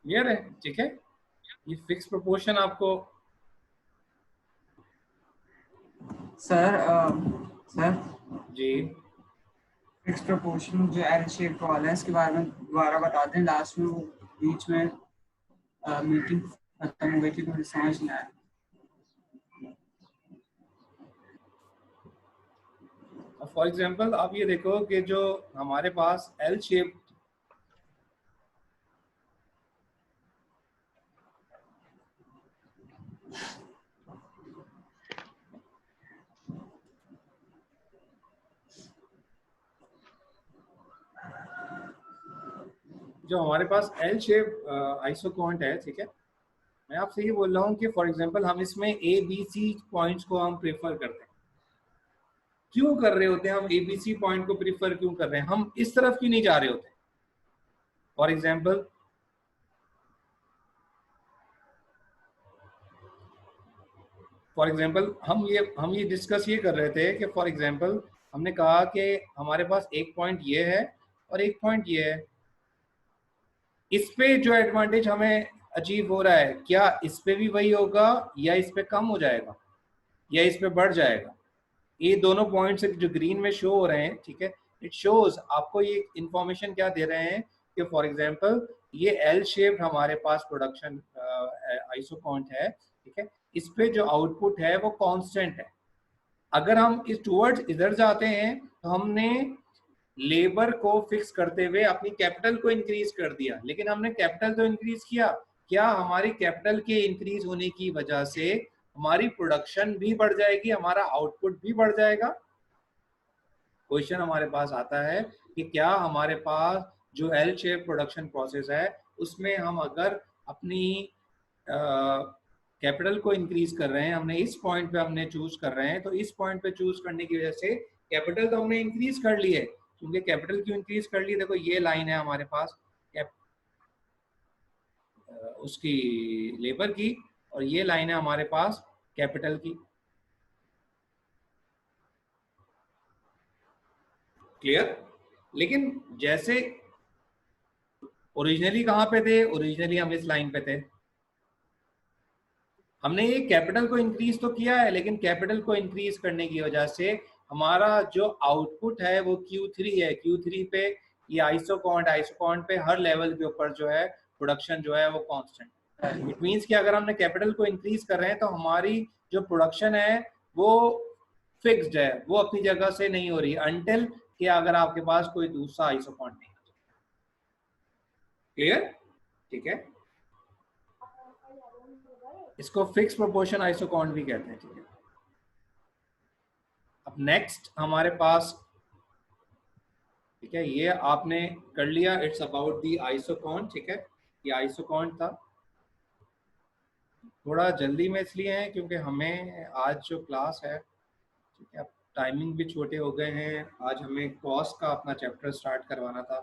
Clear है? ठीक है, ये फिक्स प्रोपोर्शन आपको सर सर जी फिक्स प्रोपोर्शन जो एल शेप वाला है इसके बारे में दोबारा बता दें, लास्ट में वो बीच में मीटिंग खत्म हो गई थी, मुझे समझ नहीं आया। फॉर एग्जांपल आप ये देखो कि जो हमारे पास एल शेप जो हमारे पास एल शेप आइसोकॉन्ट है, ठीक है, मैं आपसे ये बोल रहा हूँ कि फॉर एग्जांपल हम इसमें ए बी सी पॉइंट्स को हम प्रेफर करते हैं। क्यों कर रहे होते हैं हम ए बी सी पॉइंट को प्रेफर क्यों कर रहे हैं? हम इस तरफ क्यों नहीं जा रहे होते? फॉर एग्जांपल हम ये डिस्कस ये कर रहे थे कि फॉर एग्जांपल हमने कहा कि हमारे पास एक पॉइंट ये है और एक पॉइंट ये है। इस पे जो एडवांटेज हमें अचीव हो रहा है, क्या इस पे भी वही होगा या इस पे कम हो जाएगा या इस पे बढ़ जाएगा? ये दोनों पॉइंट्स जो ग्रीन में शो हो रहे हैं, ठीक है, इट शोज आपको ये इंफॉर्मेशन क्या दे रहे हैं कि फॉर एग्जांपल ये एल शेप्ड हमारे पास प्रोडक्शन आइसोकॉन्ट है, ठीक है, इस पे जो आउटपुट है वो कांस्टेंट है। अगर हम इस टूवर्ड्स इधर जाते हैं तो हमने लेबर को फिक्स करते हुए अपनी कैपिटल को इंक्रीज कर दिया, लेकिन हमने कैपिटल तो इंक्रीज किया, क्या हमारी कैपिटल के इंक्रीज होने की वजह से हमारी प्रोडक्शन भी बढ़ जाएगी, हमारा आउटपुट भी बढ़ जाएगा? क्वेश्चन हमारे पास आता है कि क्या हमारे पास जो एल शेप प्रोडक्शन प्रोसेस है उसमें हम अगर अपनी कैपिटल को इंक्रीज कर रहे हैं, हमने इस पॉइंट पे हमने चूज कर रहे हैं, तो इस पॉइंट पे चूज करने की वजह से कैपिटल तो हमने इंक्रीज कर ली है। क्योंकि कैपिटल क्यों इंक्रीज कर ली? देखो ये लाइन है हमारे पास उसकी लेबर की, और ये लाइन है हमारे पास कैपिटल की। क्लियर? लेकिन जैसे ओरिजिनली कहाँ पे थे? ओरिजिनली हम इस लाइन पे थे। हमने ये कैपिटल को इंक्रीज तो किया है, लेकिन कैपिटल को इंक्रीज करने की वजह से हमारा जो आउटपुट है वो Q3 है। Q3 पे ये आइसोकॉन्ट पे हर लेवल के ऊपर जो है प्रोडक्शन जो है वो कांस्टेंट है। इट मींस कि अगर हमने कैपिटल को इंक्रीज कर रहे हैं तो हमारी जो प्रोडक्शन है वो फिक्स्ड है, वो अपनी जगह से नहीं हो रही अनटिल कि अगर आपके पास कोई दूसरा आइसोकॉन्ट नहीं। क्लियर? ठीक है, इसको फिक्स प्रोपोर्शन आइसोकॉन्ट भी कहते हैं। ठीक है, अब नेक्स्ट हमारे पास, ठीक है, ये आपने कर लिया, इट्स अबाउट दी आइसोकॉन्ट। ठीक है, ये आइसोकॉन्ट था। थोड़ा जल्दी में इसलिए है क्योंकि हमें आज जो क्लास है, ठीक है, अब टाइमिंग भी छोटे हो गए हैं, आज हमें कॉस्ट का अपना चैप्टर स्टार्ट करवाना था,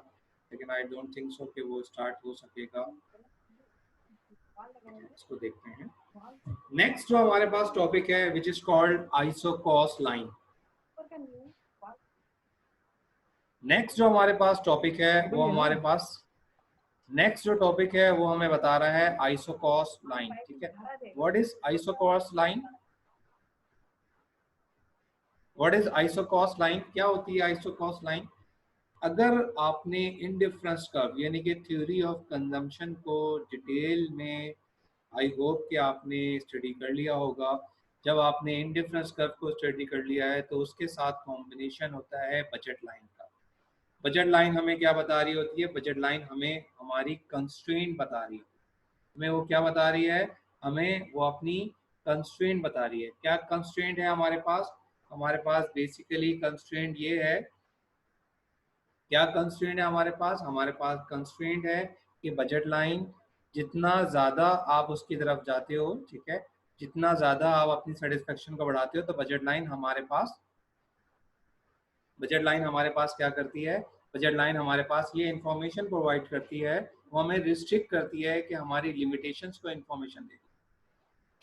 लेकिन आई डोंट थिंक सो कि वो स्टार्ट हो सकेगा। इसको देखते हैं। नेक्स्ट जो हमारे पास टॉपिक है which is called isocost line. Next जो हमारे पास टॉपिक है वो हमारे पास नेक्स्ट जो टॉपिक है वो हमें बता रहा है आइसोकॉस्ट लाइन। ठीक है, what is isocost line? What is isocost line? क्या होती है आइसोकॉस्ट लाइन? अगर आपने इंडिफरेंस कर्व यानी कि थ्योरी ऑफ कंजम्पशन को डिटेल में, आई होप कि आपने स्टडी कर लिया होगा। जब आपने इंडिफरेंस कर्व को स्टडी कर लिया है तो उसके साथ कॉम्बिनेशन होता है बजट लाइन का। बजट लाइन हमें क्या बता रही होती है? बजट लाइन हमें हमारी कंस्ट्रेंट बता रही है। हमें वो क्या बता रही है? हमें वो अपनी कंस्ट्रेंट बता रही है। क्या कंस्ट्रेंट है हमारे पास? हमारे पास बेसिकली कंस्ट्रेंट ये है। क्या कंस्ट्रेंट है हमारे पास? हमारे पास कंस्ट्रेंट है कि बजट लाइन जितना ज़्यादा आप उसकी तरफ जाते हो, ठीक है, जितना ज़्यादा आप अपनी सेटिस्फेक्शन को बढ़ाते हो, तो बजट लाइन हमारे पास क्या करती है? बजट लाइन हमारे पास ये इंफॉर्मेशन प्रोवाइड करती है, वो हमें रिस्ट्रिक्ट करती है कि हमारी लिमिटेशंस को इंफॉर्मेशन देती है।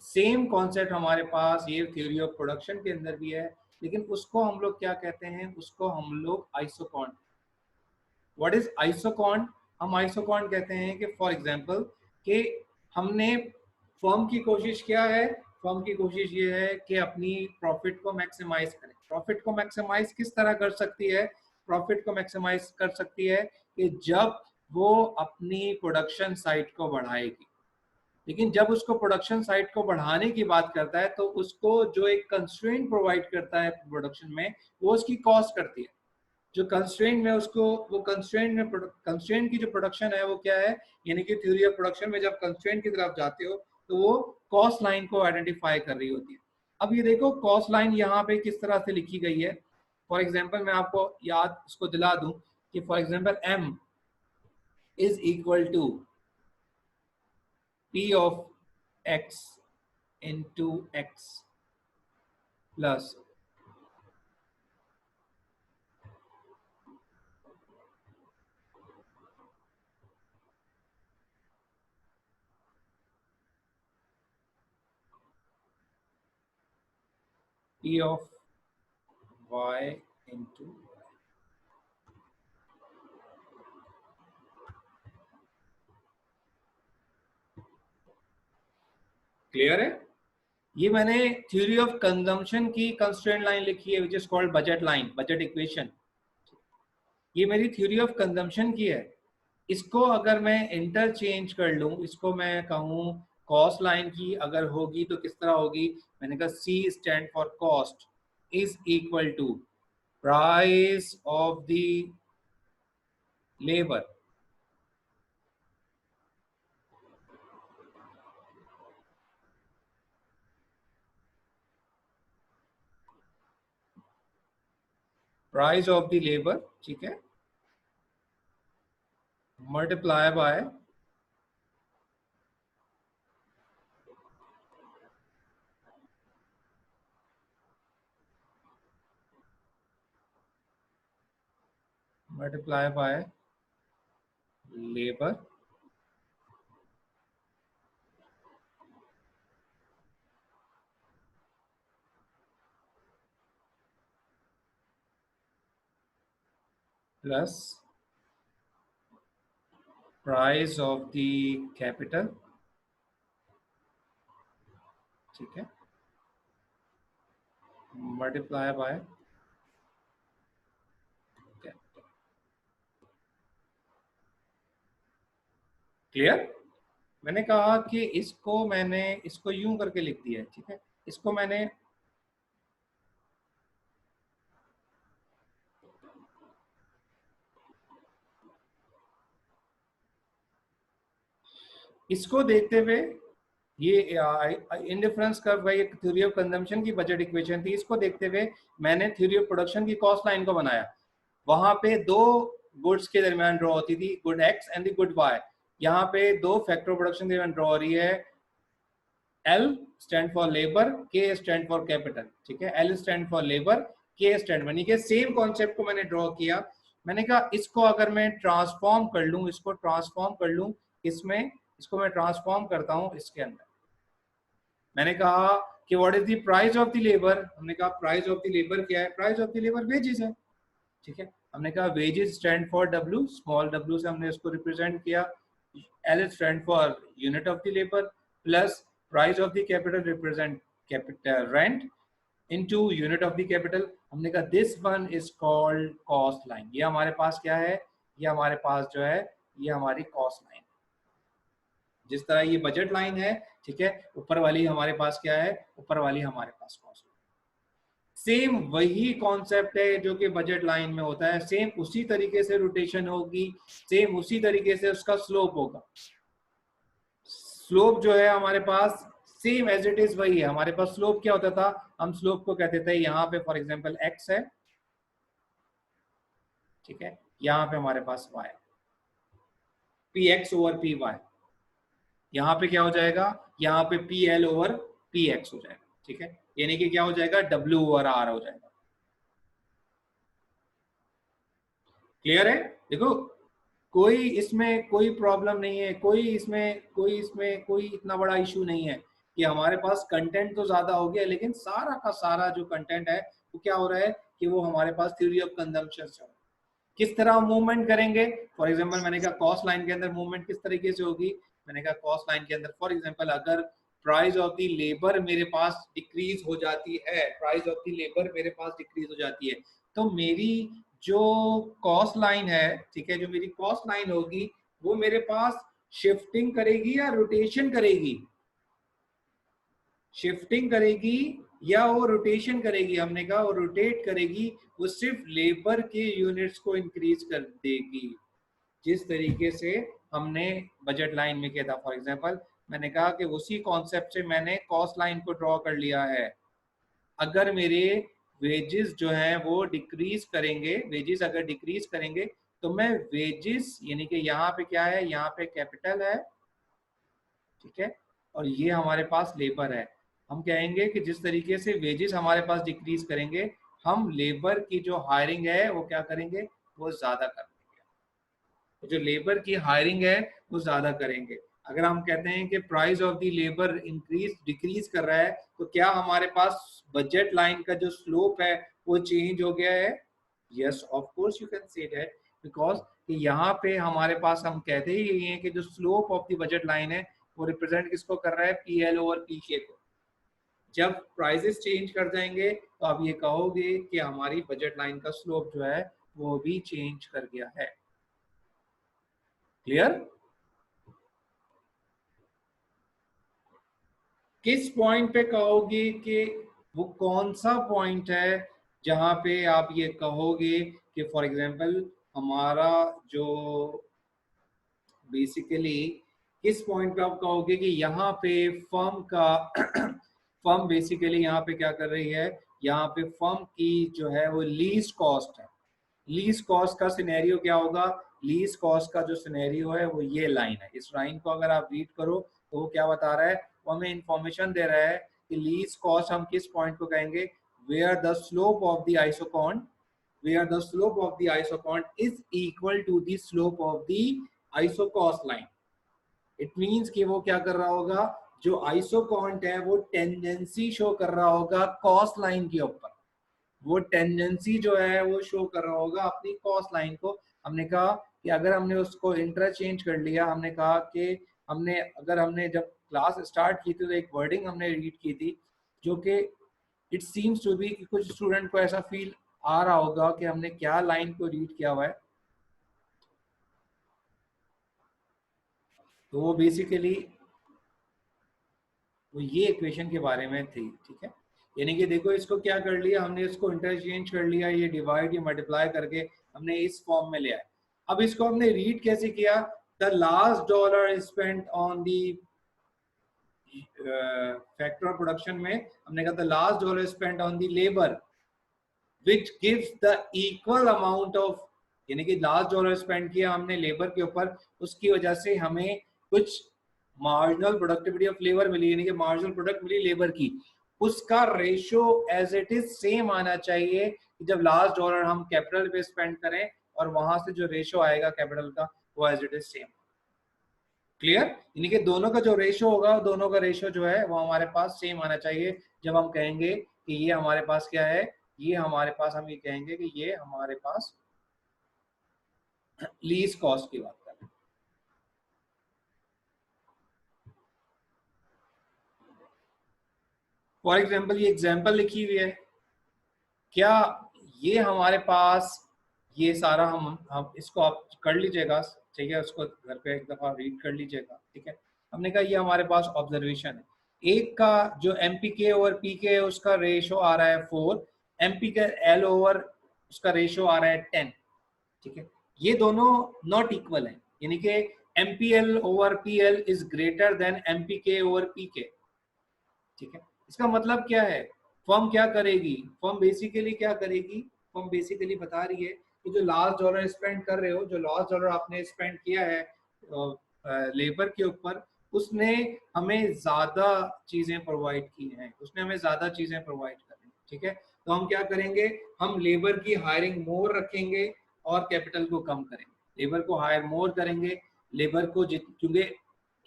सेम कॉन्सेप्ट हमारे पास ये थ्योरी ऑफ प्रोडक्शन के अंदर भी है, लेकिन उसको हम लोग क्या कहते हैं? उसको हम लोग आइसोकॉन्ट। What is isoquant? हम आइसोकॉन्ट कहते हैं कि फॉर एग्जांपल कि हमने फर्म की कोशिश क्या है, फर्म की कोशिश ये है कि अपनी प्रॉफिट को मैक्सिमाइज करें। प्रॉफिट को मैक्सिमाइज किस तरह कर सकती है, प्रॉफिट को मैक्सिमाइज कर सकती है कि जब वो अपनी प्रोडक्शन साइट को बढ़ाएगी। लेकिन जब उसको प्रोडक्शन साइट को बढ़ाने की बात करता है तो उसको जो एक कंस्ट्रेंट प्रोवाइड करता है प्रोडक्शन में, वो उसकी कॉस्ट करती है। जो कंस्ट्रेंट में उसको, वो कंस्ट्रेंट की जो प्रोडक्शन है वो क्या है, यानी कि थ्योरी ऑफ प्रोडक्शन में जब कंस्ट्रेंट की तरफ जाते हो तो वो कॉस्ट लाइन को आइडेंटिफाई कर रही होती है। अब ये देखो कॉस्ट लाइन यहाँ पे किस तरह से लिखी गई है। फॉर एग्जाम्पल मैं आपको याद इसको दिला दूं कि for example m is equal to p of x into x plus p of y into y। Clear है? ये मैंने थ्योरी ऑफ कंजम्पशन की कंस्ट्रेंट लाइन लिखी है which is called budget line, budget equation. ये मेरी थ्योरी ऑफ कंजम्पशन की है। इसको अगर मैं इंटरचेंज कर लूं, इसको मैं कहूं कॉस्ट लाइन की अगर होगी तो किस तरह होगी, मैंने कहा C stand for cost is equal to price of the labour price of the labour, ठीक है, multiply by labour plus price of the capital, ठीक है, मल्टीप्लाई बाय कैपिटल। क्लियर? मैंने कहा कि मैंने इसको यूं करके लिख दिया है, ठीक है, इसको मैंने इसको देखते हुए, ये इंडिफरेंस कर्व भाई एक थ्योरी ऑफ कंजम्पशन की बजट इक्वेशन थी, इसको देखते हुए मैंने थ्योरी ऑफ प्रोडक्शन की कॉस्ट लाइन को बनाया। वहां पे दो गुड्स के दरमियान ड्रॉ होती थी, good X and the good Y. यहाँ पे दो फैक्टर प्रोडक्शन के दरमियान ड्रॉ हो रही है, L stand for labour, K stand for capital, ठीक है, L stand for labour, K stand, यानी कि सेम कॉन्सेप्ट को मैंने ड्रॉ किया। मैंने कहा इसको अगर मैं ट्रांसफॉर्म कर लूं, इसको ट्रांसफॉर्म कर लूं इसमें, इसको मैं ट्रांसफॉर्म करता हूं इसके अंदर। मैंने कहा कि what is the price of the labour, हमने कहा प्राइस ऑफ द लेबर क्या है, price of the labour wages है, ठीक है। हमने कहा wages stand for W, small w से हमने इसको रिप्रेजेंट किया, L stand for unit of the labour, plus price of the capital represent capital rent into unit of the capital. हमने कहा this one is called cost line. ये हमारे पास क्या है, ये हमारे पास जो है ये हमारी कॉस्ट लाइन। जिस तरह ये बजट लाइन है, ठीक है, ऊपर वाली हमारे पास क्या है, ऊपर वाली हमारे पास कॉस्ट। सेम वही कॉन्सेप्ट है जो कि बजट लाइन में होता है, सेम उसी तरीके से रोटेशन होगी, सेम उसी तरीके से उसका स्लोप होगा। स्लोप जो है हमारे पास सेम एज इट इज वही है। हमारे पास स्लोप क्या होता था, हम स्लोप को कहते थे, यहाँ पे फॉर एग्जांपल x है, ठीक है, यहाँ पे हमारे पास y, px ओवर py, यहाँ पे क्या हो जाएगा, यहाँ पे pl ओवर px हो जाएगा, ठीक है, यानी कि क्या हो जाएगा, w ओवर r हो जाएगा। क्लियर है? देखो कोई इसमें कोई प्रॉब्लम नहीं है, कोई इतना बड़ा इशू नहीं है कि हमारे पास कंटेंट तो ज्यादा हो गया, लेकिन सारा का सारा जो कंटेंट है वो क्या हो रहा है कि वो हमारे पास थ्योरी ऑफ कंजम्पशन से हो। किस तरह मूवमेंट करेंगे, फॉर एग्जांपल मैंने कहा कॉस्ट लाइन के अंदर मूवमेंट किस तरीके से होगी, मैंने कहा कॉस्ट लाइन के अंदर फॉर एग्जांपल अगर प्राइस ऑफ द लेबर मेरे पास डिक्रीज हो जाती है, प्राइस ऑफ द लेबर मेरे पास डिक्रीज हो जाती है, तो मेरी जो कॉस्ट लाइन है, ठीक है, जो मेरी कॉस्ट लाइन होगी वो मेरे पास शिफ्टिंग करेगी या रोटेशन करेगी, शिफ्टिंग करेगी या वो रोटेशन करेगी। हमने कहा वो रोटेट करेगी, वो सिर्फ लेबर के यूनिट्स को इंक्रीज कर देगी, जिस तरीके से हमने बजट लाइन में किया था। फॉर एग्जांपल मैंने कहा कि उसी कॉन्सेप्ट से मैंने कॉस्ट लाइन को ड्रॉ कर लिया है। अगर मेरे वेजेस जो हैं वो डिक्रीज करेंगे, वेजेस अगर डिक्रीज करेंगे तो मैं वेजेस यानी कि यहाँ पे क्या है, यहाँ पे कैपिटल है, ठीक है, और ये हमारे पास लेबर है। हम कहेंगे कि जिस तरीके से वेजेस हमारे पास डिक्रीज करेंगे, हम लेबर की जो हायरिंग है वो क्या करेंगे, वो ज्यादा कर देंगे। जो लेबर की हायरिंग है वो ज्यादा करेंगे। अगर हम कहते हैं कि price of the labour increase decrease कर रहा है, तो क्या हमारे पास बजट लाइन का जो स्लोप है वो चेंज हो गया है? Yes, of course you can say that, because यहाँ पे हमारे पास हम कहते ही यही है कि जो slope of the budget line है वो रिप्रेजेंट किसको कर रहा है, पीएल ओवर पीके को। जब प्राइसेस चेंज कर जाएंगे तो आप ये कहोगे कि हमारी बजट लाइन का स्लोप जो है वो भी चेंज कर गया है। क्लियर? किस पॉइंट पे कहोगे कि वो कौन सा पॉइंट है जहां पे आप ये कहोगे कि फॉर एग्जांपल हमारा जो बेसिकली किस पॉइंट पे आप कहोगे कि यहाँ पे फर्म का फर्म बेसिकली यहाँ पे क्या कर रही है, यहाँ पे फर्म की जो है वो लीस्ट कॉस्ट है। लीस्ट कॉस्ट का सिनेरियो क्या होगा, लीस्ट कॉस्ट का जो सिनेरियो है वो ये लाइन है। इस लाइन को अगर आप रीड करो तो वो क्या बता रहा है, वो हमें इंफॉर्मेशन दे रहा है कि लीस्ट कॉस्ट हम किस पॉइंट को कहेंगे, where the slope of the isoquant, where the slope of the isocont is equal to the slope of the isocos line. It means कि वो क्या कर रहा होगा, जो आइसोकॉन्ट है वो टेंडेंसी शो कर रहा होगा कॉस्ट लाइन के ऊपर, वो टेंडेंसी जो है वो शो कर रहा होगा अपनी कॉस्ट लाइन को। हमने कहा कि अगर हमने उसको इंटरचेंज कर लिया, हमने कहा कि हमने जब क्लास स्टार्ट की थी तो एक वर्डिंग हमने रीड की थी जो कि इट सीम्स टू बी कि कुछ स्टूडेंट को ऐसा फील आ रहा होगा कि हमने क्या लाइन को रीड किया हुआ है। तो वो बेसिकली वो ये इक्वेशन के बारे में थी, ठीक है। यानी कि देखो इसको क्या कर लिया हमने, इसको इंटरचेंज कर लिया, ये डिवाइड या मल्टीप्लाई करके हमने इस फॉर्म में लिया है। अब इसको हमने रीड कैसे किया, the last dollar spent on the factor of production में हमने कहा the last dollar spent on the labour which gives the equal amount of, यानी कि लास्ट डॉलर स्पेंड किया हमने लेबर के ऊपर, उसकी वजह से हमें कुछ मार्जिनल प्रोडक्टिविटी ऑफ लेबर मिली, यानी कि मार्जिनल प्रोडक्ट मिली लेबर की, उसका ratio as it is same आना चाहिए कि जब लास्ट डॉलर हम कैपिटल पे स्पेंड करें और वहां से जो रेशो आएगा कैपिटल का वो as it is same. Clear? यानी कि दोनों का जो रेशो होगा, दोनों का रेशो जो है वो हमारे पास सेम आना चाहिए। जब हम कहेंगे कि ये हमारे पास क्या है, ये हमारे पास, हम ये कहेंगे कि ये हमारे पास लीज कॉस्ट की बात कर रहे हैं। फॉर एग्जांपल ये एग्जांपल लिखी हुई है, क्या ये हमारे पास ये सारा हम इसको आप कर लीजिएगा, ठीक है, उसको घर पे एक दफा रीड कर लीजिएगा, ठीक है। हमने कहा ये हमारे पास ऑब्जर्वेशन है, एक का जो एमपीके ओवर पीके है उसका रेशो आ रहा है 4, एमपी का एल ओवर उसका रेशो आ रहा है 10, ठीक है। ये दोनों नॉट इक्वल है, यानी कि MPL over PL is greater than MPK over PK, ठीक है। इसका मतलब क्या है, फर्म क्या करेगी, फर्म बेसिकली क्या करेगी, फर्म बेसिकली बता रही है कि जो लास्ट डॉलर स्पेंड कर रहे हो, जो लास्ट डॉलर आपने स्पेंड किया है लेबर के ऊपर, उसने हमें ज्यादा चीजें प्रोवाइड की हैं, उसने हमें ज्यादा चीजें प्रोवाइड करी, ठीक है। तो हम क्या करेंगे, हम लेबर की हायरिंग मोर रखेंगे और कैपिटल को कम करेंगे। लेबर को हायर मोर करेंगे, लेबर को क्योंकि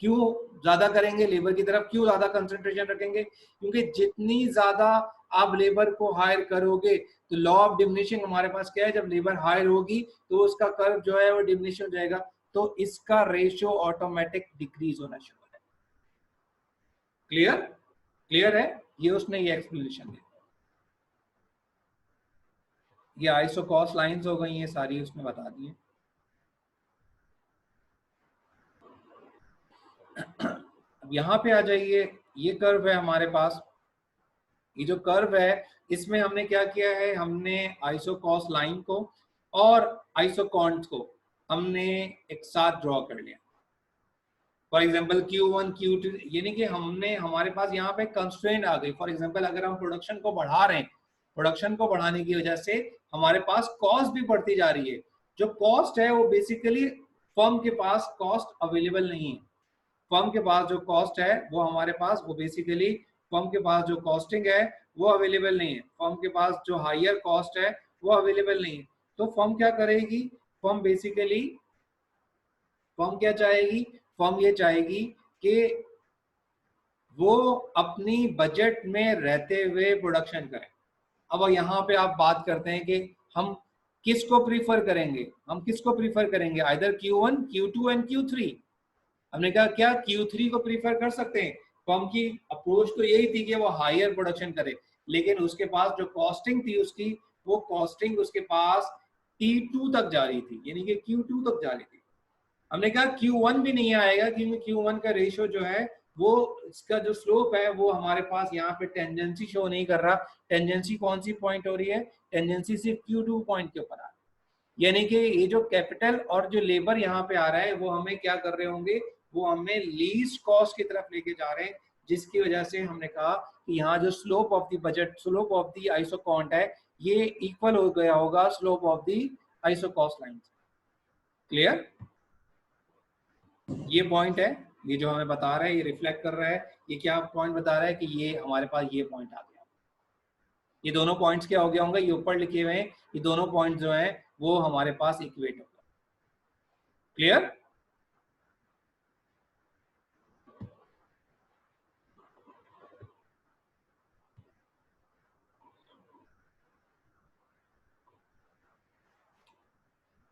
क्यों ज्यादा करेंगे, लेबर की तरफ क्यों ज्यादा कंसंट्रेशन रखेंगे, क्योंकि जितनी ज्यादा आप लेबर को हायर करोगे तो लॉ ऑफ डिमिनिशिंग हमारे पास क्या है, जब लेबर हायर होगी तो उसका कर्व जो है वो डिमिनिश हो जाएगा। तो इसका रेशियो ऑटोमेटिक डिक्रीज होना शुरू हो जाएगा। क्लियर? क्लियर है? ये उसने ये एक्सप्लेनेशन दी। ये आइसोकॉस लाइंस हो गई, ये सारी उसने बता दी है। अब यहाँ पे आ जाइए, ये कर्व है हमारे पास। ये जो कर्व है इसमें हमने क्या किया है, हमने आइसोकॉस लाइन को और आइसोकॉन्ट को हमने एक साथ ड्रॉ कर लिया। फॉर एग्जांपल Q1 Q2, यानी कि हमने हमारे पास यहाँ पे कंस्ट्रेंट आ गई। फॉर एग्जांपल अगर हम प्रोडक्शन को बढ़ा रहे हैं, प्रोडक्शन को बढ़ाने की वजह से हमारे पास कॉस्ट भी बढ़ती जा रही है। जो कॉस्ट है वो बेसिकली फर्म के पास कॉस्ट अवेलेबल नहीं है। फर्म के पास जो कॉस्ट है वो हमारे पास, वो बेसिकली फर्म के पास जो कॉस्टिंग है वो अवेलेबल नहीं है। फर्म के पास जो हायर कॉस्ट है वो अवेलेबल नहीं है। तो फर्म क्या करेगी, फर्म बेसिकली फर्म क्या चाहेगी, फर्म ये चाहेगी कि वो अपनी बजट में रहते हुए प्रोडक्शन करे। अब यहाँ पे आप बात करते हैं कि हम किसको प्रीफर करेंगे, हम किसको प्रीफर करेंगे, either Q1, Q2 and Q3। हमने कहा क्या Q3 को प्रीफर कर सकते हैं। फर्म की अप्रोच तो यही थी कि वो हायर प्रोडक्शन करे, लेकिन उसके पास जो कॉस्टिंग थी उसकी, वो कॉस्टिंग उसके पास T2 तक जा रही थी, यानी कि Q2 तक जा रही थी। हमने कहा Q1 भी नहीं आएगा क्योंकि Q1 का रेशियो जो है वो, इसका जो स्लोप है वो हमारे पास यहाँ पे टेंजेंसी शो नहीं कर रहा। टेंजेंसी कौन सी पॉइंट हो रही है, टेंजेंसी सिर्फ Q2 पॉइंट के ऊपर आ रही है। यानी कि ये जो कैपिटल और जो लेबर यहाँ पे आ रहा है वो हमें क्या कर रहे होंगे, वो हमें लीस्ट कॉस्ट की तरफ लेके जा रहे हैं, जिसकी वजह से हमने कहा कि यहाँ जो slope of the budget, slope of the isoquant है, ये इक्वल हो गया होगा slope of the isocost line. Clear? ये पॉइंट है, ये जो हमें बता रहा है, ये रिफ्लेक्ट कर रहा है, ये क्या पॉइंट बता रहा है कि ये हमारे पास ये पॉइंट आ गया। ये दोनों पॉइंट्स क्या हो गया होंगे, ये ऊपर लिखे हुए हैं, ये दोनों पॉइंट जो हैं वो हमारे पास इक्वेट हो गए। क्लियर?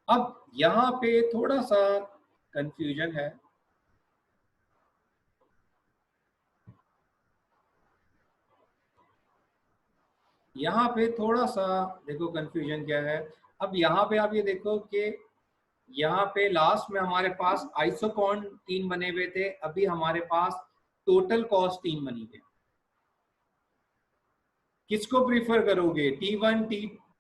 अब यहाँ पे थोड़ा सा कंफ्यूजन है। यहाँ पे थोड़ा सा देखो कंफ्यूजन क्या है। अब यहाँ पे आप ये देखो कि यहाँ पे लास्ट में हमारे पास आइसोकॉन 3 बने हुए थे, अभी हमारे पास टोटल कॉस्ट 3 बनी है। किसको प्रीफर करोगे, T1,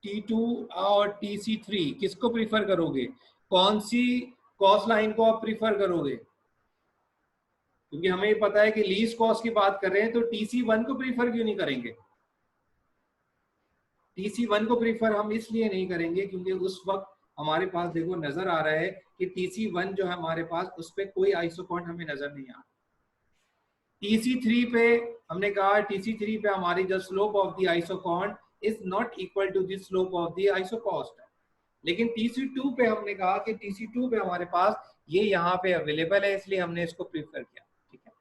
T2 और TC3, किसको प्रीफर करोगे, कौन सी कॉस्ट लाइन को आप प्रीफर करोगे? क्योंकि हमें पता है कि लीस्ट कॉस्ट की बात कर रहे हैं, तो TC1 को प्रीफर क्यों नहीं करेंगे? TC1 को प्रीफर हम इसलिए नहीं करेंगे क्योंकि उस वक्त हमारे पास देखो नजर आ रहा है कि TC1 जो है हमारे पास, उस पर कोई आइसोकॉन्ट हमें नजर नहीं आ रहा। TC3 पे हमने कहा, TC3 पे हमारी जो slope of the isoquant is not equal to the slope of the isocost. लेकिन TC2 पे हमने कहा कि TC2 पे हमारे पास ये यहाँ पे अवेलेबल है, इसलिए हमने इसको प्रीफर किया। ठीक है,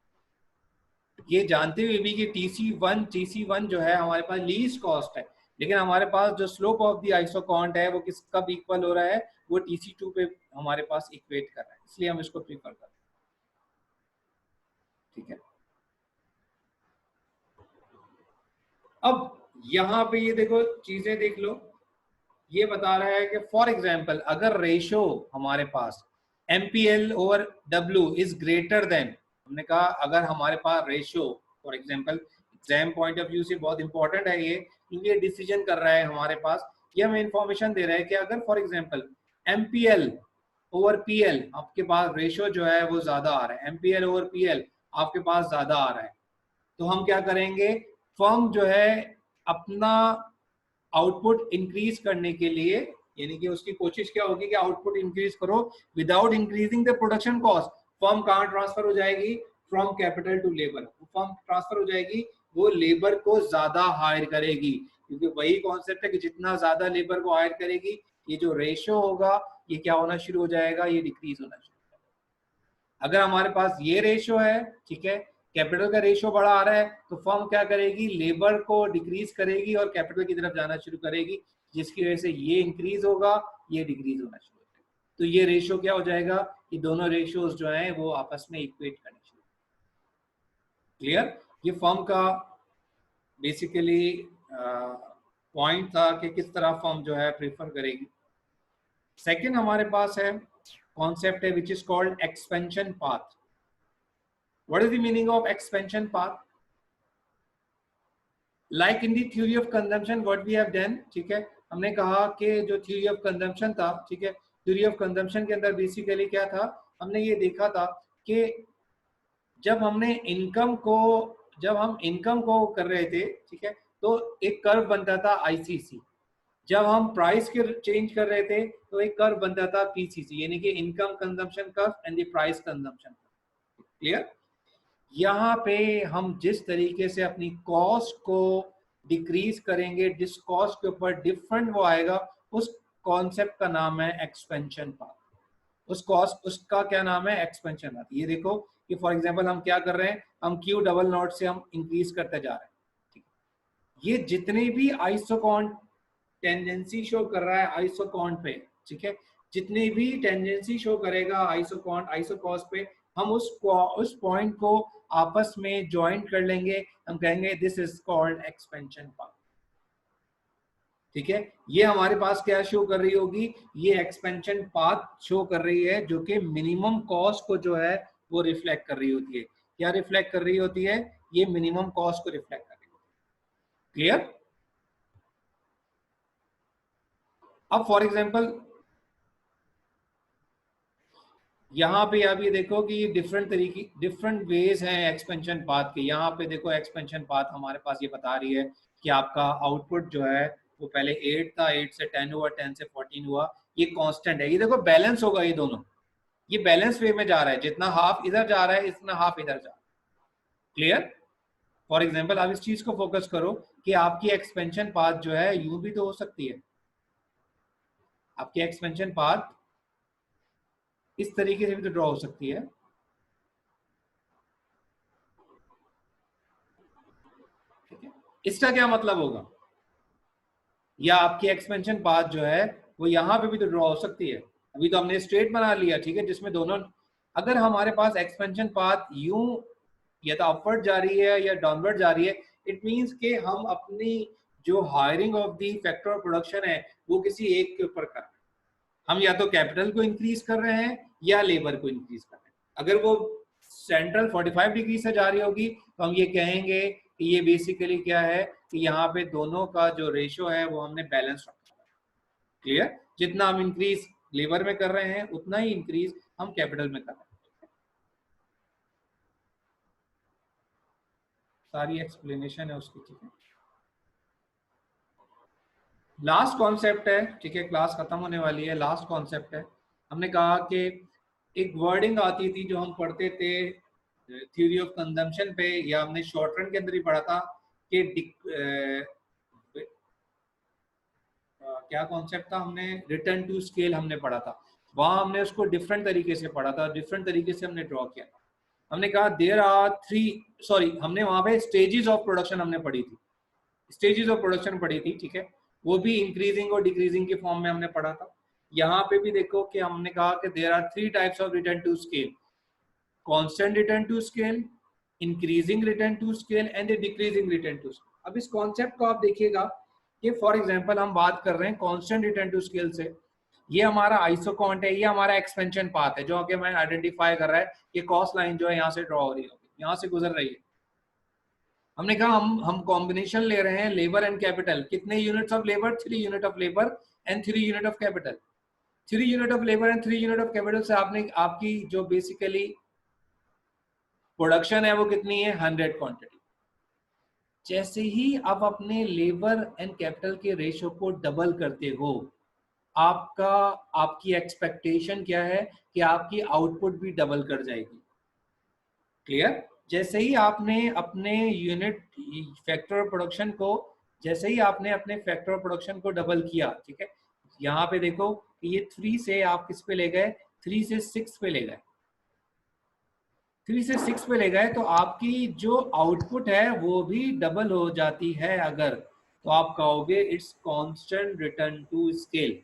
ये जानते हुए भी कि TC1 जो है हमारे पास लीस्ट कॉस्ट है, लेकिन हमारे पास जो स्लोप ऑफ द आइसोकॉन्ट है वो किस कब इक्वल हो रहा है, वो TC2 पे हमारे पास इक्वेट कर रहा है, इसलिए हम इसको प्रीफर कर रहे हैं। ठीक है, अब यहाँ पे ये देखो चीजें देख लो, ये बता रहा है कि फॉर एग्जांपल अगर रेशो हमारे पास MPL over W is greater than, हमने कहा अगर हमारे पास ratio, for example exam point of view से बहुत इंपॉर्टेंट है ये, क्योंकि ये डिसीजन कर रहा है हमारे पास, ये हमें इंफॉर्मेशन दे रहा है कि अगर for example MPL over PL आपके पास रेशो जो है वो ज्यादा आ रहा है, MPL ओवर PL आपके पास ज्यादा आ रहा है, तो हम क्या करेंगे, फर्म जो है अपना आउटपुट इंक्रीज करने के लिए, यानी कि उसकी कोशिश क्या होगी कि आउटपुट इंक्रीज करो without increasing the production cost. Firm कहाँ ट्रांसफर हो जाएगी, from capital to labour. Firm transfer हो जाएगी, वो लेबर को ज्यादा हायर करेगी, क्योंकि वही कॉन्सेप्ट है कि जितना ज्यादा लेबर को हायर करेगी, ये जो रेशियो होगा ये क्या होना शुरू हो जाएगा, ये डिक्रीज होना शुरू हो जाएगा। अगर हमारे पास ये रेशियो है, ठीक है, कैपिटल का रेशियो बड़ा आ रहा है, तो फर्म क्या करेगी, लेबर को डिक्रीज करेगी और कैपिटल की तरफ जाना शुरू करेगी, जिसकी वजह से ये इंक्रीज होगा, ये डिक्रीज होना शुरू हो जाएगा। तो ये रेशियो क्या हो जाएगा, ये दोनों रेशियोज जो हैं वो आपस में इक्वेट करने चाहिए। क्लियर? ये फर्म का बेसिकली पॉइंट था कि किस तरह फर्म जो है प्रेफर करेगी। सेकंड हमारे पास है कॉन्सेप्ट है which is called expansion path. What is the meaning of expansion path? Like in the theory of consumption what we have done, ठीक है, हमने कहा कि जो थ्योरी ऑफ कंजम्पशन था, ठीक है, थ्योरी ऑफ कंजम्पशन के अंदर बेसिकली क्या था, हमने ये देखा था कि जब हम इनकम को कर रहे थे, ठीक है, तो एक कर्व बनता था आईसीसी। जब हम प्राइस के चेंज कर रहे थे तो एक कर्व बनता था पीसीसी, यानी कि income consumption curve and the price consumption. Clear? यहाँ पे हम जिस तरीके से अपनी कॉस्ट को डिक्रीज करेंगे, जिस कॉस्ट के ऊपर डिफरेंट वो आएगा, उस कॉन्सेप्ट का नाम है एक्सपेंशन पाथ। उसका क्या नाम है? Expansion path. ये देखो कि फॉर एग्जांपल हम क्या कर रहे हैं, हम क्यू डबल नॉट से हम इंक्रीज करते जा रहे हैं, ठीक है। ये जितने भी आइसोकॉन टेंडेंसी शो कर रहा है आइसोकॉन पे, ठीक है, जितनी भी टेंडेंसी शो करेगा आइसोकॉस पे, हम उस पॉइंट को आपस में ज्वाइंट कर लेंगे, हम कहेंगे this is called expansion path. ठीक है, ये हमारे पास क्या शो कर रही होगी, ये एक्सपेंशन पाथ शो कर रही है, जो कि मिनिमम कॉस्ट को जो है वो रिफ्लेक्ट कर रही होती है। क्या रिफ्लेक्ट कर रही होती है? ये मिनिमम कॉस्ट को रिफ्लेक्ट कर रही होती है। क्लियर? अब फॉर एग्जांपल यहाँ पे आप ये देखो कि डिफरेंट वेज हैं एक्सपेंशन पाथ के। यहाँ पे देखो एक्सपेंशन पाथ हमारे पास ये बता रही है कि आपका आउटपुट जो है वो पहले 8 था, 8 से 10 हुआ, 10 से 14 हुआ, ये कांस्टेंट है। ये देखो बैलेंस होगा, ये दोनों ये बैलेंस वे में जा रहा है, जितना हाफ इधर जा रहा है इतना हाफ इधर जा रहा है। क्लियर? फॉर एग्जाम्पल आप इस चीज को फोकस करो कि आपकी एक्सपेंशन पाथ जो है यूं भी तो हो सकती है, आपकी एक्सपेंशन पाथ इस तरीके से भी तो ड्रॉ हो सकती है। ठीक है, इसका क्या मतलब होगा, या आपकी एक्सपेंशन पाथ जो है वो यहां पे भी तो ड्रॉ हो सकती है। अभी तो हमने स्ट्रेट बना लिया, ठीक है, जिसमें दोनों, अगर हमारे पास एक्सपेंशन पाथ यूं या तो अपवर्ड जा रही है या डाउनवर्ड जा रही है, इट मींस कि हम अपनी जो hiring of the factor of production है वो किसी एक के ऊपर कर रहे हैं। हम या तो कैपिटल को इंक्रीज कर रहे हैं या लेबर को इंक्रीज कर रहे हैं। अगर वो सेंट्रल 45 डिग्री से जा रही होगी तो हम ये कहेंगे कि ये बेसिकली क्या है कि यहाँ पे दोनों का जो रेशियो है वो हमने बैलेंस रखा है। क्लियर? जितना हम इंक्रीज लेबर में कर रहे हैं उतना ही इंक्रीज हम कैपिटल में कर रहे हैं। सारी एक्सप्लेनेशन है उसकी, ठीक है। लास्ट कॉन्सेप्ट है, ठीक है, क्लास खत्म होने वाली है। लास्ट कॉन्सेप्ट है, हमने कहा कि एक वर्डिंग आती थी जो हम पढ़ते थे थ्योरी ऑफ कंजम्पशन पे, या हमने शॉर्ट रन के अंदर ही पढ़ा था कि क्या कॉन्सेप्ट था, हमने रिटर्न टू स्केल हमने पढ़ा था। वहां हमने उसको डिफरेंट तरीके से पढ़ा था, डिफरेंट तरीके से हमने ड्रॉ किया था। हमने कहा देयर आर हमने वहां पे स्टेजेस ऑफ प्रोडक्शन हमने पढ़ी थी, स्टेजेस ऑफ प्रोडक्शन पढ़ी थी, ठीक है, वो भी इंक्रीजिंग और डिक्रीजिंग के फॉर्म में हमने पढ़ा था। यहाँ पे भी देखो कि हमने कहा कि there are 3 types of return to scale, constant return to scale, increasing return to scale and decreasing return to scale. अब इस कॉन्सेप्ट को आप देखिएगा कि फॉर एग्जांपल हम बात कर रहे हैं कांस्टेंट रिटर्न टू स्केल से, ये हमारा आइसोकॉन्ट है, ये हमारा एक्सपेंशन पाथ है, जो आगे मैं आइडेंटिफाई कर रहा है कि कॉस्ट लाइन जो है यहाँ से ड्रॉ हो रही होगी, यहाँ से गुजर रही है। हमने कहा हम कॉम्बिनेशन ले रहे हैं लेबर एंड कैपिटल। कितने units of labour? 3 unit of labour and 3 unit of capital. 3 unit of labour and 3 unit of capital से आपने आपकी जो बेसिकली प्रोडक्शन है वो कितनी है? 100 क्वांटिटी। जैसे ही आप अपने लेबर एंड कैपिटल के रेशियो को डबल करते हो, आपकी एक्सपेक्टेशन क्या है कि आपकी आउटपुट भी डबल कर जाएगी। क्लियर? जैसे ही आपने अपने यूनिट फैक्टर ऑफ प्रोडक्शन को डबल किया, ठीक है, यहाँ पे देखो कि ये 3 से आप किस पे ले गए? 3 से 6 पे ले गए। 3 से 6 पे ले गए तो आपकी जो आउटपुट है वो भी डबल हो जाती है। अगर तो आप कहोगे it's constant return to scale.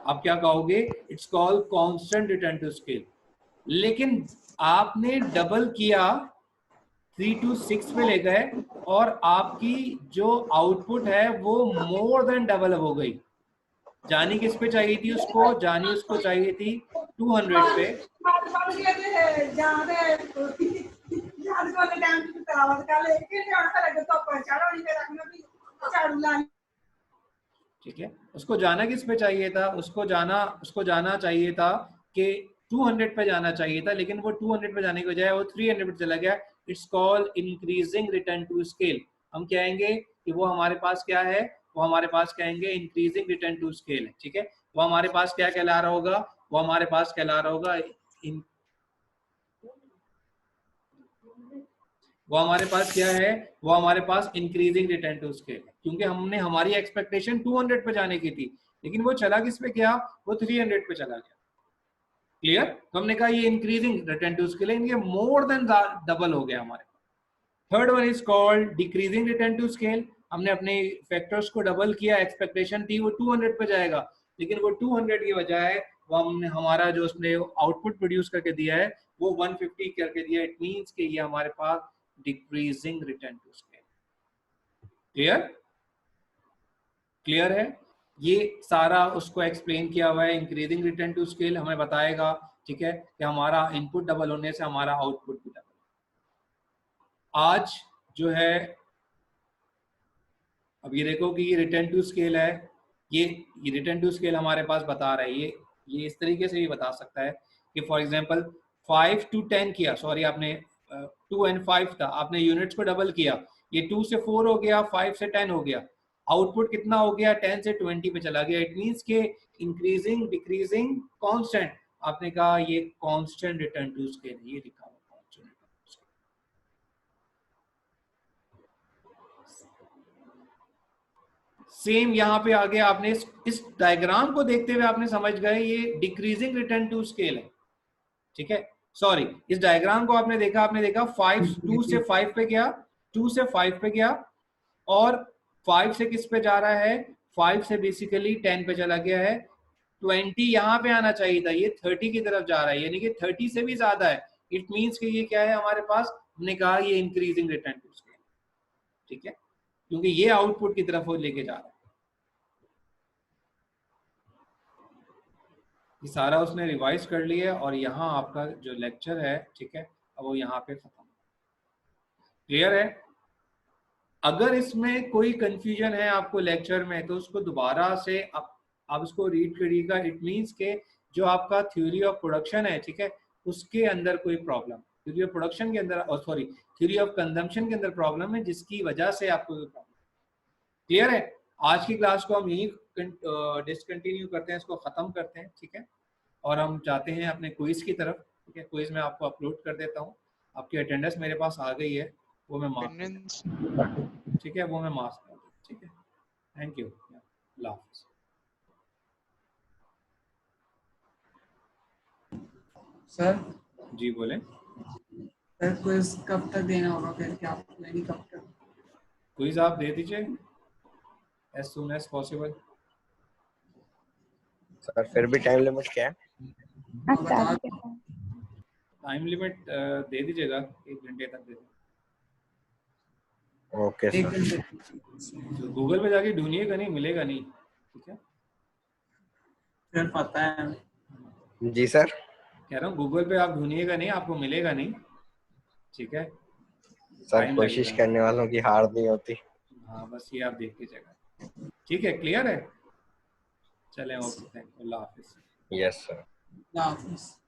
आप क्या कहोगे? It's called constant return to scale. लेकिन आपने डबल किया, 3 to 6 पे ले गए और आपकी जो आउटपुट है वो मोर देन डबल हो गई। जानी किस पे चाहिए थी उसको? जानी उसको चाहिए थी 200 पे। ठीक है, उसको जाना किस पे चाहिए था? उसको जाना चाहिए था कि 200 पे जाना चाहिए था, लेकिन वो 200 पे जाने के बजाय वो 300 पे चला गया। It's called increasing return to scale. हम कहेंगे कि वो हमारे पास क्या है? वो हमारे पास कहेंगे इंक्रीजिंग रिटर्न टू स्केल है। ठीक है, वो हमारे पास क्या कहला रहा होगा? वो हमारे पास कहला रहा होगा वो हमारे पास क्या है? वो हमारे पास इंक्रीजिंग रिटर्न टू स्केल, क्योंकि हमने हमारी एक्सपेक्टेशन 200 पे जाने की थी, लेकिन वो चला किस पे गया? वो 300 पे चला गया। क्लियर? तो हमने कहा ये इंक्रीजिंग रिटर्न टू स्केल है, ये मोर देन डबल हो गया हमारे। Third one is called decreasing return to scale. हमने अपने फैक्टर्स को डबल किया, एक्सपेक्टेशन थी वो 200 पे जाएगा, लेकिन वो 200 की बजाय वो हमने हमारा जो उसने आउटपुट प्रोड्यूस करके दिया है वो 150 करके दिया। इट मींस कि ये हमारे पास decreasing return to scale. Clear? Clear है? ये सारा उसको एक्सप्लेन किया हुआ है। इंक्रीजिंग रिटर्न टू स्केल हमें बताएगा, ठीक है, कि हमारा इनपुट डबल होने से हमारा आउटपुट भी डबल। आज जो है, अब ये देखो कि ये रिटर्न टू स्केल है, ये रिटर्न टू स्केल हमारे पास बता रहा है। ये इस तरीके से भी बता सकता है कि फॉर एग्जांपल 5 to 10 किया, सॉरी आपने 2 and 5 था, आपने यूनिट्स को डबल किया, ये 2 से 4 हो गया, 5 से 10 हो गया, आउटपुट कितना हो गया? 10 से 20 पे चला गया। इट मींस के इंक्रीजिंग डिक्रीजिंग कांस्टेंट। आपने कहा ये कांस्टेंट रिटर्न टू स्केल, ये लिखा हुआ कांस्टेंट। सेम यहाँ पे आगे आपने इस डायग्राम को देखते हुए आपने समझ गए ये डिक्रीजिंग रिटर्न टू स्केल है। ठीक है, सॉरी, इस डायग्राम को आपने देखा 2 से 5 पे गया, 2 से 5 पे गया, और 5 से किस पे जा रहा है? 5 से बेसिकली 10 पे चला गया है। 20 यहाँ पे आना चाहिए था, ये 30 की तरफ जा रहा है, यानी कि 30 से भी ज्यादा है। इट मींस कि ये क्या है हमारे पास? हमने कहा ये इंक्रीजिंग रिटर्न टू स्केल। ठीक है, क्योंकि ये आउटपुट की तरफ वो लेके जा रहा है। ये सारा उसने रिवाइज कर लिया और यहाँ आपका जो लेक्चर है, ठीक है, अब वो यहाँ पे खत्म। क्लियर है? अगर इसमें कोई कंफ्यूजन है आपको लेक्चर में तो उसको दोबारा से आप उसको रीड करिएगा। इट मींस के जो आपका थ्योरी ऑफ प्रोडक्शन है, ठीक है, उसके अंदर कोई प्रॉब्लम, थ्योरी ऑफ प्रोडक्शन के अंदर, और सॉरी थ्योरी ऑफ कंजम्पशन के अंदर प्रॉब्लम है, जिसकी वजह से आपको प्रॉब्लम। क्लियर है? आज की क्लास को हम यही डिसकंटिन्यू करते हैं, इसको खत्म करते हैं। ठीक है, और हम जाते हैं अपने क्विज की तरफ। ठीक है, क्विज में आपको अपलोड कर देता हूँ। आपकी अटेंडेंस मेरे पास आ गई है, वो मैं मार्क, ठीक है, वो मैं मार्क्स कर दूँ। ठीक है, थैंक यू, अल्लाह हाफ़िज़। सर जी बोले। सर क्विज कब तक देना होगा? फिर क्या प्लानिंग कब तक? क्विज आप दे दीजिए as soon as possible. Sir फिर भी टाइम लिमिट क्या है? टाइम लिमिट दे दीजिएगा, 1 घंटे तक दे दीजिए। Okay sir. तो गूगल पे जाके ढूंढिएगा, नहीं मिलेगा नहीं। ठीक है, फिर पता है। जी सर, कह रहा हूँ गूगल पे आप ढूंढिएगा नहीं, आपको मिलेगा नहीं। ठीक है सर कोशिश करने वालों की हार नहीं होती। हाँ, बस ये आप देख लीजिएगा। ठीक है, क्लियर है? चलें, ओके, थैंक यू, अल्लाह हाफिज़। Yes sir. अल्लाह हाफिज़।